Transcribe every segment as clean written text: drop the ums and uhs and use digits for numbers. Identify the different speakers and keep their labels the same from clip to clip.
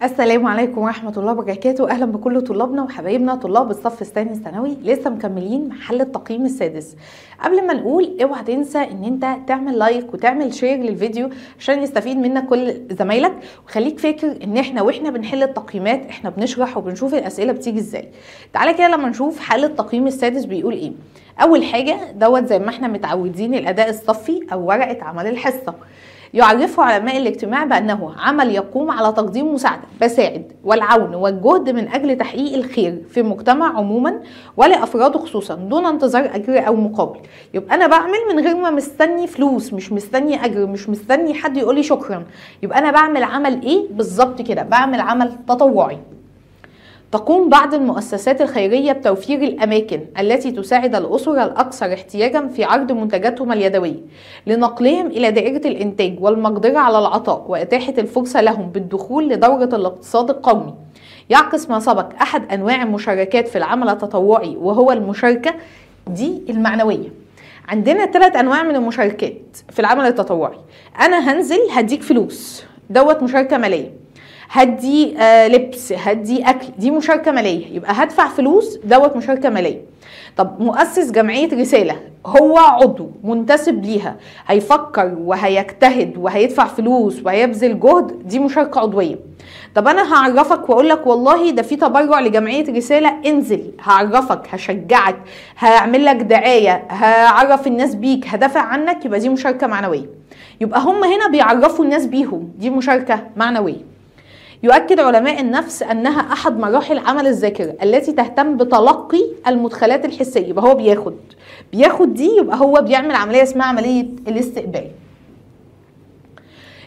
Speaker 1: السلام عليكم ورحمة الله وبركاته. أهلا بكل طلابنا وحبايبنا طلاب الصف الثاني الثانوي. لسه مكملين محل التقييم السادس. قبل ما نقول اوعى تنسى ان انت تعمل لايك وتعمل شير للفيديو عشان يستفيد منك كل زمايلك، وخليك فاكر ان احنا واحنا بنحل التقييمات احنا بنشرح وبنشوف الأسئلة بتيجي ازاي. تعالى كده لما نشوف حل التقييم السادس بيقول ايه. اول حاجة زي ما احنا متعودين الأداء الصفي او ورقة عمل الحصة. يعرفه علماء الاجتماع بأنه عمل يقوم على تقديم مساعدة بساعد والعون والجهد من أجل تحقيق الخير في المجتمع عموما ولأفراده خصوصا دون انتظار أجر أو مقابل. يبقى أنا بعمل من غير ما مستني فلوس، مش مستني أجر، مش مستني حد يقولي شكرا. يبقى أنا بعمل عمل إيه بالظبط كده؟ بعمل عمل تطوعي. تقوم بعض المؤسسات الخيرية بتوفير الأماكن التي تساعد الأسر الأكثر احتياجا في عرض منتجاتهم اليدوية لنقلهم إلى دائرة الإنتاج والمقدرة على العطاء وإتاحة الفرصة لهم بالدخول لدورة الاقتصاد القومي. يعكس ما سبق أحد أنواع المشاركات في العمل التطوعي وهو المشاركة دي المعنوية. عندنا 3 أنواع من المشاركات في العمل التطوعي. أنا هنزل هديك فلوس، دوت مشاركة مالية. هدي لبس، هدي اكل، دي مشاركه ماليه. يبقى هدفع فلوس، دوت مشاركه ماليه. طب مؤسس جمعيه رساله هو عضو منتسب ليها، هيفكر وهيجتهد وهيدفع فلوس وهيبذل جهد، دي مشاركه عضويه. طب انا هعرفك واقول لك والله ده في تبرع لجمعيه رساله، انزل، هعرفك، هشجعك، هعمل لك دعايه، هعرف الناس بيك، هدافع عنك، يبقى دي مشاركه معنويه. يبقى هم هنا بيعرفوا الناس بيهم، دي مشاركه معنويه. يؤكد علماء النفس أنها أحد مراحل عمل الذاكرة التي تهتم بتلقي المدخلات الحسية. يبقى هو بياخد دي، يبقى هو بيعمل عملية اسمها عملية الاستقبال.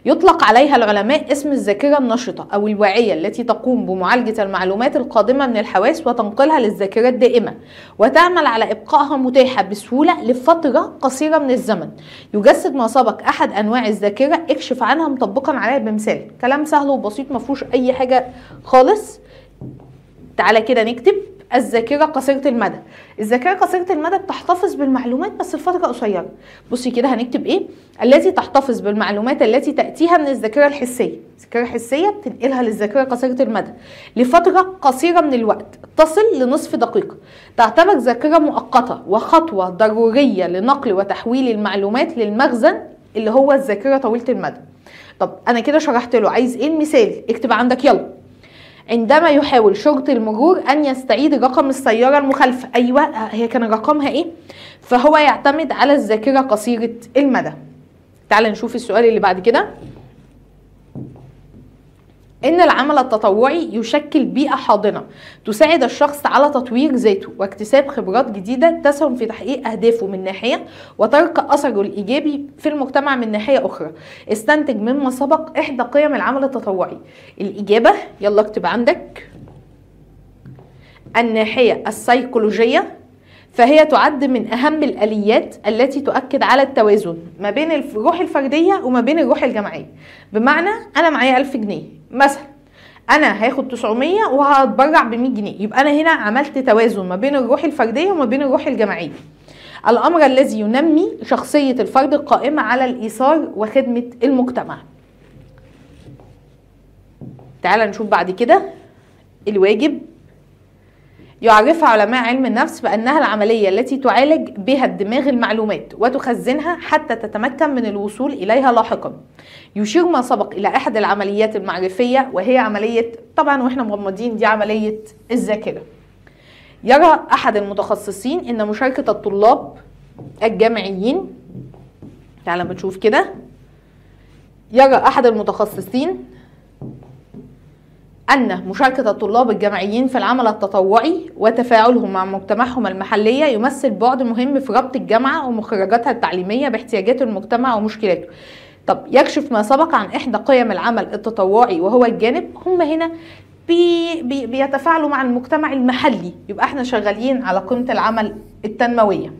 Speaker 1: يطلق عليها العلماء اسم الذاكرة النشطة أو الواعية التي تقوم بمعالجة المعلومات القادمة من الحواس وتنقلها للذاكرة الدائمة وتعمل على إبقائها متاحة بسهولة لفترة قصيرة من الزمن. يجسد ما سبق أحد أنواع الذاكرة، اكشف عنها مطبقا عليها بمثال. كلام سهل وبسيط مفهوش أي حاجة خالص. تعالى كده نكتب الذاكرة قصيرة المدى. الذاكرة قصيرة المدى بتحتفظ بالمعلومات بس لفترة قصيرة. بصي كده هنكتب ايه؟ التي تحتفظ بالمعلومات التي تأتيها من الذاكرة الحسية. الذاكرة الحسية بتنقلها للذاكرة قصيرة المدى لفترة قصيرة من الوقت تصل لنصف دقيقة. تعتبر ذاكرة مؤقتة وخطوة ضرورية لنقل وتحويل المعلومات للمخزن اللي هو الذاكرة طويلة المدى. طب انا كده شرحت له، عايز ايه المثال؟ اكتب عندك يلا. عندما يحاول شرطي المرور أن يستعيد رقم السيارة المخالفة. أيوة، هي كان رقمها إيه؟ فهو يعتمد على الذاكرة قصيرة المدى. تعال نشوف السؤال اللي بعد كده. إن العمل التطوعي يشكل بيئة حاضنة تساعد الشخص على تطوير ذاته واكتساب خبرات جديدة تسهم في تحقيق أهدافه من ناحية وترك أثره الإيجابي في المجتمع من ناحية أخرى. استنتج مما سبق إحدى قيم العمل التطوعي. الإجابة يلا اكتب عندك الناحية السيكولوجية، فهي تعد من أهم الآليات التي تؤكد على التوازن ما بين الروح الفردية وما بين الروح الجماعية. بمعنى أنا معايا 1000 جنيه مثلا، أنا هاخد 900 وهتبرع ب100 جنيه، يبقى أنا هنا عملت توازن ما بين الروح الفردية وما بين الروح الجماعية. الأمر الذي ينمي شخصية الفرد القائمة على الإيثار وخدمة المجتمع. تعال نشوف بعد كده الواجب. يعرف علماء علم النفس بأنها العملية التي تعالج بها الدماغ المعلومات وتخزنها حتى تتمكن من الوصول إليها لاحقا. يشير ما سبق إلى أحد العمليات المعرفية وهي عملية، طبعا وإحنا مغمضين، دي عملية الذاكرة. يرى أحد المتخصصين أن مشاركة الطلاب الجامعيين، تعالى بنشوف كده. يرى أحد المتخصصين أن مشاركة الطلاب الجامعيين في العمل التطوعي وتفاعلهم مع مجتمعهم المحلية يمثل بعد مهم في ربط الجامعة ومخرجاتها التعليمية باحتياجات المجتمع ومشكلاته. طب يكشف ما سبق عن إحدى قيم العمل التطوعي وهو الجانب. هم هنا بيتفاعلوا مع المجتمع المحلي، يبقى احنا شغالين على قيمة العمل التنموية.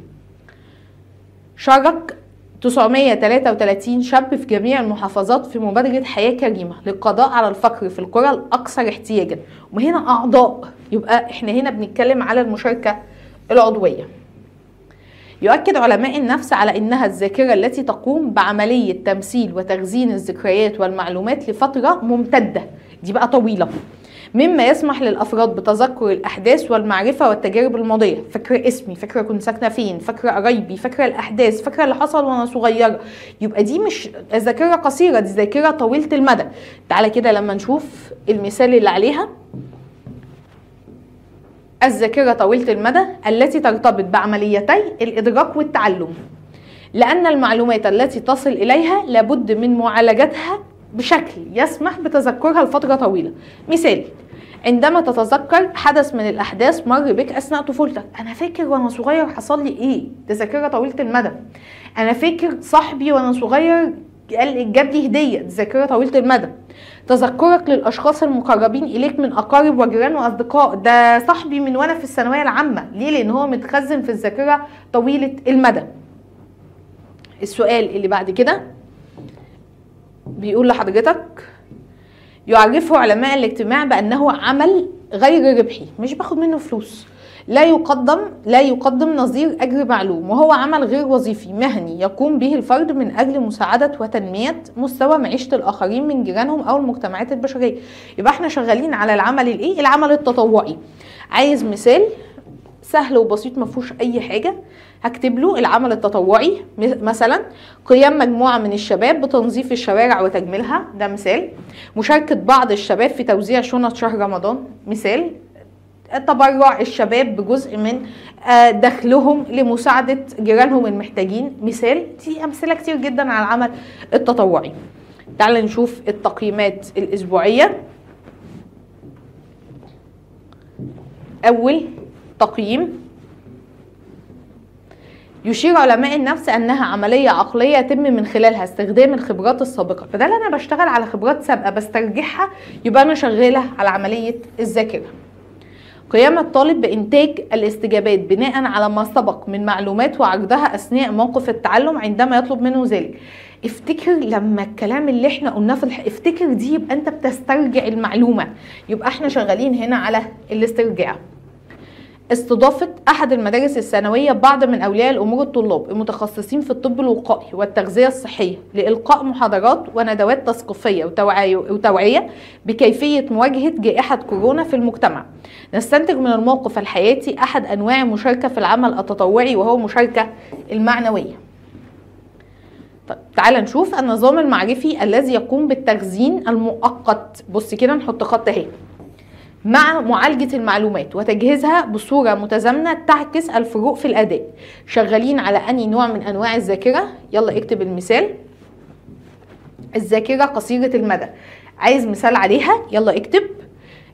Speaker 1: شارك 933 شاب في جميع المحافظات في مبادرة حياة كريمة للقضاء على الفقر في القرى الأكثر احتياجا. وهنا أعضاء، يبقى احنا هنا بنتكلم على المشاركة العضوية. يؤكد علماء النفس على أنها الذاكرة التي تقوم بعملية تمثيل وتخزين الذكريات والمعلومات لفترة ممتدة. دي بقى طويلة، مما يسمح للأفراد بتذكر الأحداث والمعرفة والتجارب الماضية. فاكرة اسمي، فاكرة كنت ساكنة فين، فاكرة قرايبي، فاكرة الأحداث، فاكرة اللي حصل وأنا صغيرة. يبقى دي مش ذاكرة قصيرة، دي ذاكرة طويلة المدى. تعالى كده لما نشوف المثال اللي عليها. الذاكرة طويلة المدى التي ترتبط بعمليتي الإدراك والتعلم، لأن المعلومات التي تصل إليها لابد من معالجتها بشكل يسمح بتذكرها لفترة طويلة. مثال: عندما تتذكر حدث من الأحداث مر بك أثناء طفولتك. أنا فاكر وأنا صغير حصل لي إيه، دي ذاكرة طويلة المدى. أنا فاكر صاحبي وأنا صغير جاب لي هدية، دي ذاكرة طويلة المدى. تذكرك للأشخاص المقربين إليك من أقارب وجيران وأصدقاء، ده صاحبي من وأنا في الثانوية العامة. ليه؟ لأن هو متخزن في الذاكرة طويلة المدى. السؤال اللي بعد كده بيقول لحضرتك: يعرفه علماء الاجتماع بأنه عمل غير ربحي، مش باخد منه فلوس، لا يقدم نظير أجر معلوم، وهو عمل غير وظيفي مهني يقوم به الفرد من أجل مساعدة وتنمية مستوى معيشة الآخرين من جيرانهم أو المجتمعات البشرية. يبقى احنا شغالين على العمل الإيه؟ العمل التطوعي. عايز مثال سهل وبسيط ما فيهوش أي حاجة، هكتب له العمل التطوعي. مثلا: قيام مجموعة من الشباب بتنظيف الشوارع وتجميلها، ده مثال. مشاركة بعض الشباب في توزيع شنط شهر رمضان، مثال. تبرع الشباب بجزء من دخلهم لمساعدة جيرانهم المحتاجين، مثال. دي أمثلة كتير جدا على العمل التطوعي. تعالوا نشوف التقييمات الأسبوعية. أول تقييم: يشير علماء النفس أنها عملية عقلية يتم من خلالها استخدام الخبرات السابقة. بدل أنا بشتغل على خبرات سابقة بسترجعها، يبقى أنا شغالة على عملية الذاكرة. قيام الطالب بإنتاج الاستجابات بناء على ما سبق من معلومات وعرضها أثناء موقف التعلم عندما يطلب منه ذلك. افتكر لما الكلام اللي احنا قلناه افتكر دي، يبقى انت بتسترجع المعلومة، يبقى احنا شغالين هنا على الاسترجاع. استضافة أحد المدارس الثانوية بعض من أولياء الأمور الطلاب المتخصصين في الطب الوقائي والتغذية الصحية لإلقاء محاضرات وندوات تثقيفية وتوعية بكيفية مواجهة جائحة كورونا في المجتمع. نستنتج من الموقف الحياتي أحد أنواع المشاركة في العمل التطوعي، وهو المشاركة المعنوية. طيب تعال نشوف النظام المعرفي الذي يقوم بالتخزين المؤقت. بص كده نحط خط اهي: مع معالجة المعلومات وتجهيزها بصورة متزامنة تعكس الفروق في الأداء. شغالين على أي نوع من أنواع الذاكرة؟ يلا اكتب المثال: الذاكرة قصيرة المدى. عايز مثال عليها؟ يلا اكتب: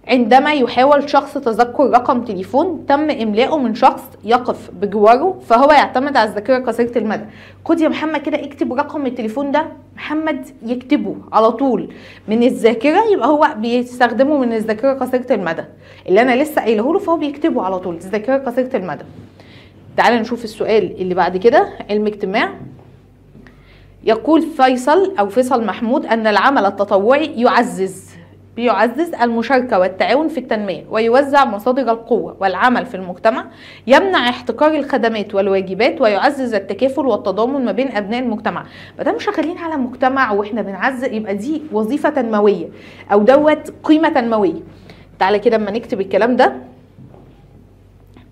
Speaker 1: عندما يحاول شخص تذكر رقم تليفون تم إملاؤه من شخص يقف بجواره، فهو يعتمد على الذاكرة قصيرة المدى. خد يا محمد كده اكتب رقم التليفون ده، محمد يكتبه على طول من الذاكرة، يبقى هو بيستخدمه من الذاكرة قصيرة المدى اللي أنا لسه قايله له، فهو بيكتبه على طول، الذاكرة قصيرة المدى. تعال نشوف السؤال اللي بعد كده، علم اجتماع. يقول فيصل محمود أن العمل التطوعي بيعزز المشاركة والتعاون في التنمية، ويوزع مصادر القوة والعمل في المجتمع، يمنع احتكار الخدمات والواجبات، ويعزز التكافل والتضامن ما بين أبناء المجتمع. مادام شغالين على مجتمع واحنا بنعزز، يبقى دي وظيفة تنموية أو دوت قيمة تنموية. تعالى كده اما نكتب الكلام ده: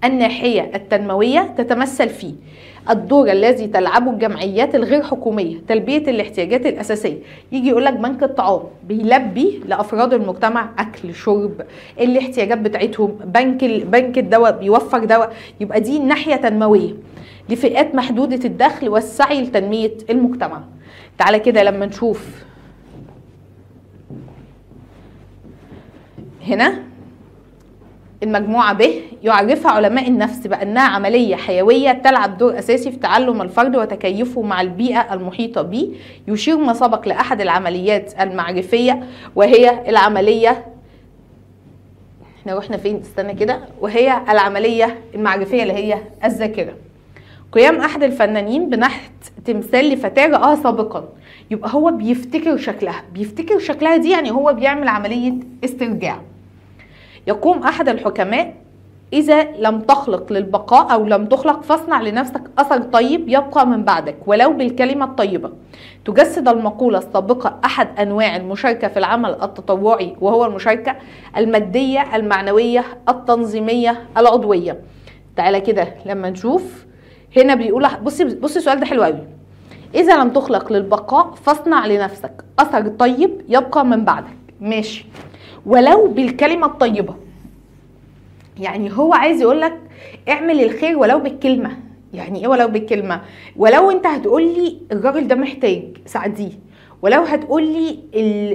Speaker 1: الناحية التنموية تتمثل في الدور الذي تلعبه الجمعيات الغير حكومية تلبية الاحتياجات الأساسية. يجي يقولك بنك الطعام بيلبي لأفراد المجتمع أكل شرب الاحتياجات بتاعتهم، بنك الدواء بيوفر دواء، يبقى دي ناحية تنموية لفئات محدودة الدخل والسعي لتنمية المجتمع. تعالى كده لما نشوف هنا المجموعة ب، يعرفها علماء النفس بأنها عملية حيوية تلعب دور أساسي في تعلم الفرد وتكيفه مع البيئة المحيطة به. يشير ما سبق لأحد العمليات المعرفية، وهي العملية، احنا رحنا فين؟ استنى كده، وهي العملية المعرفية اللي هي الذاكرة. قيام أحد الفنانين بنحت تمثال لفتاة رآها سابقا، يبقى هو بيفتكر شكلها دي يعني هو بيعمل عملية استرجاع. يقوم أحد الحكماء إذا لم تخلق للبقاء أو لم تخلق فاصنع لنفسك أثر طيب يبقى من بعدك ولو بالكلمة الطيبة. تجسد المقولة السابقة أحد أنواع المشاركة في العمل التطوعي، وهو المشاركة المادية المعنوية التنظيمية العضوية. تعالى كده لما نشوف هنا بيقول، بصي السؤال ده حلو قوي. إذا لم تخلق للبقاء فاصنع لنفسك أثر طيب يبقى من بعدك. ماشي، ولو بالكلمة الطيبة. يعني هو عايز يقولك اعمل الخير ولو بالكلمة. يعني ايه ولو بالكلمة؟ ولو انت هتقولي الراجل ده محتاج ساعديه، ولو هتقولي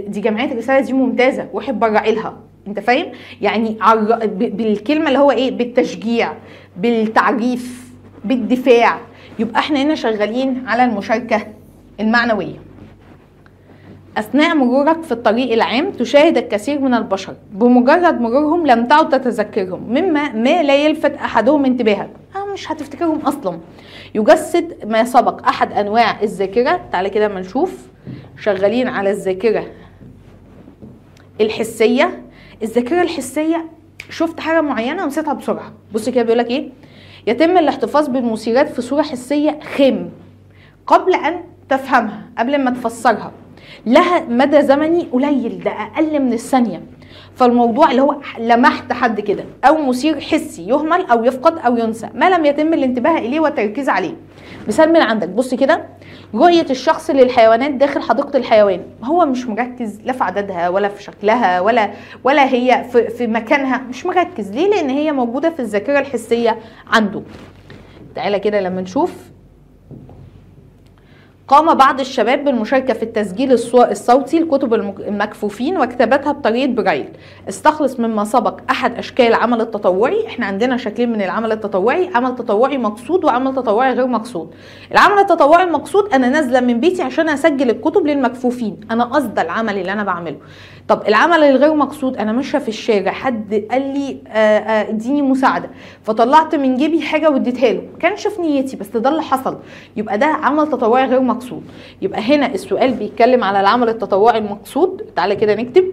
Speaker 1: دي جمعية الرسالة دي ممتازة روحي اتبرعي لها، انت فاهم؟ يعني بالكلمة اللي هو ايه، بالتشجيع، بالتعريف، بالدفاع. يبقى احنا هنا شغالين على المشاركة المعنوية. أثناء مرورك في الطريق العام تشاهد الكثير من البشر، بمجرد مرورهم لم تعد تتذكرهم، ما لا يلفت أحدهم انتباهك، مش هتفتكرهم أصلا. يجسد ما سبق أحد أنواع الذاكرة. تعالى كده ما نشوف، شغالين على الذاكرة الحسية. الذاكرة الحسية شفت حاجة معينة ونسيتها بسرعة. بص كده بيقولك إيه، يتم الاحتفاظ بالمثيرات في صورة حسية خام قبل أن تفهمها، قبل ما تفسرها، لها مدى زمني قليل، ده اقل من الثانيه. فالموضوع اللي هو لمحت حد كده او مثير حسي يهمل او يفقد او ينسى ما لم يتم الانتباه اليه والتركيز عليه. مثال من عندك، بص كده، رؤيه الشخص للحيوانات داخل حديقه الحيوان، هو مش مركز لا في عددها ولا في شكلها ولا هي في مكانها، مش مركز. ليه؟ لان هي موجوده في الذاكره الحسيه عنده. تعالى كده لما نشوف، قام بعض الشباب بالمشاركة في التسجيل الصوتي لكتب المكفوفين وكتابتها بطريقة برايل. استخلص مما سبق أحد أشكال العمل التطوعي. احنا عندنا شكلين من العمل التطوعي، عمل تطوعي مقصود وعمل تطوعي غير مقصود. العمل التطوعي المقصود أنا نازلة من بيتي عشان أسجل الكتب للمكفوفين، أنا قصد العمل اللي أنا بعمله. طب العمل الغير مقصود، أنا ماشية في الشارع حد قال لي اديني مساعدة، فطلعت من جيبي حاجة واديتها له، كانش في نيتي بس ده اللي حصل، يبقى ده عمل تطوعي غير مقصود. يبقى هنا السؤال بيتكلم على العمل التطوعي المقصود. تعالى كده نكتب،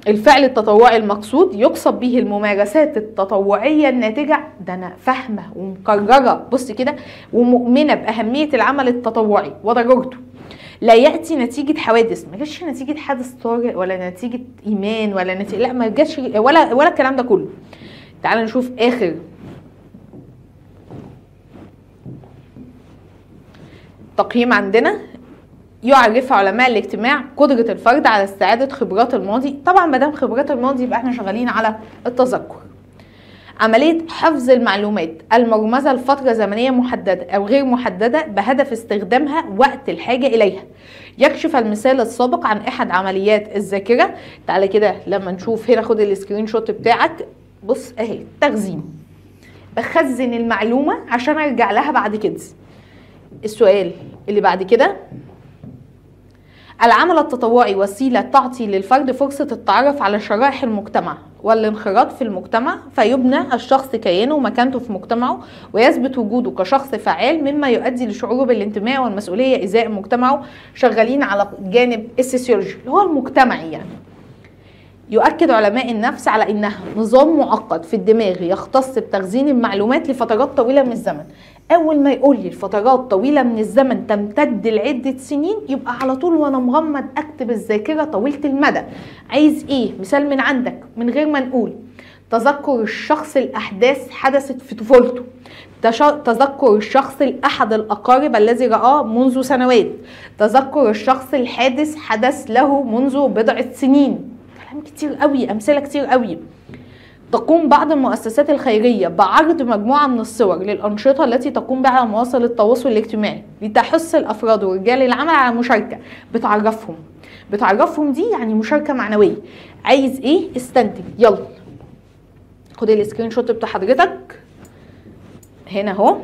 Speaker 1: الفعل التطوعي المقصود يقصد به الممارسات التطوعية الناتجة، ده أنا فاهمة ومكررة بص كده ومؤمنة بأهمية العمل التطوعي وضرورته، لا يأتي نتيجة حوادث. ما جاش نتيجة حادث طارئ ولا نتيجة إيمان ولا نتيجة، لا ما جاش ولا الكلام ده كله. تعالى نشوف آخر تقييم عندنا. يعرف علماء الاجتماع قدرة الفرد على استعادة خبرات الماضي. طبعا ما دام خبرات الماضي يبقى احنا شغالين على التذكر. عملية حفظ المعلومات المرمزة لفترة زمنية محددة أو غير محددة بهدف استخدامها وقت الحاجة إليها. يكشف المثال السابق عن أحد عمليات الذاكرة. تعالى كده لما نشوف هنا، خد السكرين شوت بتاعك، بص أهي تخزين، بخزن المعلومة عشان أرجع لها بعد كده. السؤال اللي بعد كده، العمل التطوعي وسيلة تعطي للفرد فرصة التعرف على شرائح المجتمع والانخراط في المجتمع، فيبنى الشخص كيانه ومكانته في مجتمعه ويثبت وجوده كشخص فعال، مما يؤدي لشعوره بالانتماء والمسؤولية إزاء مجتمعه. شغالين على جانب السوسيولوجي اللي هو المجتمعي. يعني يؤكد علماء النفس على انها نظام معقد في الدماغ يختص بتخزين المعلومات لفترات طويله من الزمن. اول ما يقول لي الفترات طويله من الزمن تمتد لعده سنين، يبقى على طول وانا مغمض اكتب الذاكره طويله المدى. عايز ايه؟ مثال من عندك من غير ما نقول، تذكر الشخص الاحداث حدثت في طفولته، تذكر الشخص الاحد الاقارب الذي رآه منذ سنوات، تذكر الشخص الحادث حدث له منذ بضعه سنين. كتير قوي، امثله كتير قوي. تقوم بعض المؤسسات الخيريه بعرض مجموعه من الصور للانشطه التي تقوم بها مواصل التواصل الاجتماعي لتحث الافراد ورجال العمل على المشاركه. بتعرفهم دي يعني مشاركه معنويه. عايز ايه؟ استنتج. يلا خد السكرين شوت بتاع حضرتك هنا اهو.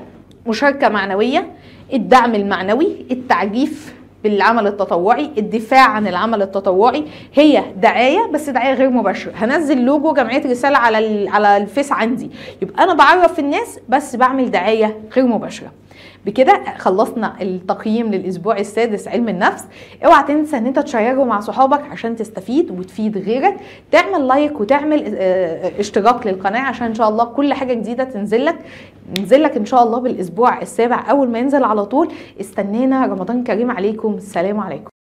Speaker 1: مشاركه معنويه، الدعم المعنوي، التعريف، بالعمل التطوعي. الدفاع عن العمل التطوعي هي دعايه، بس دعايه غير مباشره. هنزل لوجو جمعيه رساله على الفيس عندي، يبقى انا بعرف الناس بس بعمل دعايه غير مباشره. بكده خلصنا التقييم للاسبوع السادس علم النفس. اوعى تنسى ان انت تشيره مع صحابك عشان تستفيد وتفيد غيرك، تعمل لايك وتعمل اشتراك للقناه عشان ان شاء الله كل حاجه جديده تنزل لك ان شاء الله بالاسبوع السابع اول ما ينزل على طول. استنينا. رمضان كريم عليكم. السلام عليكم.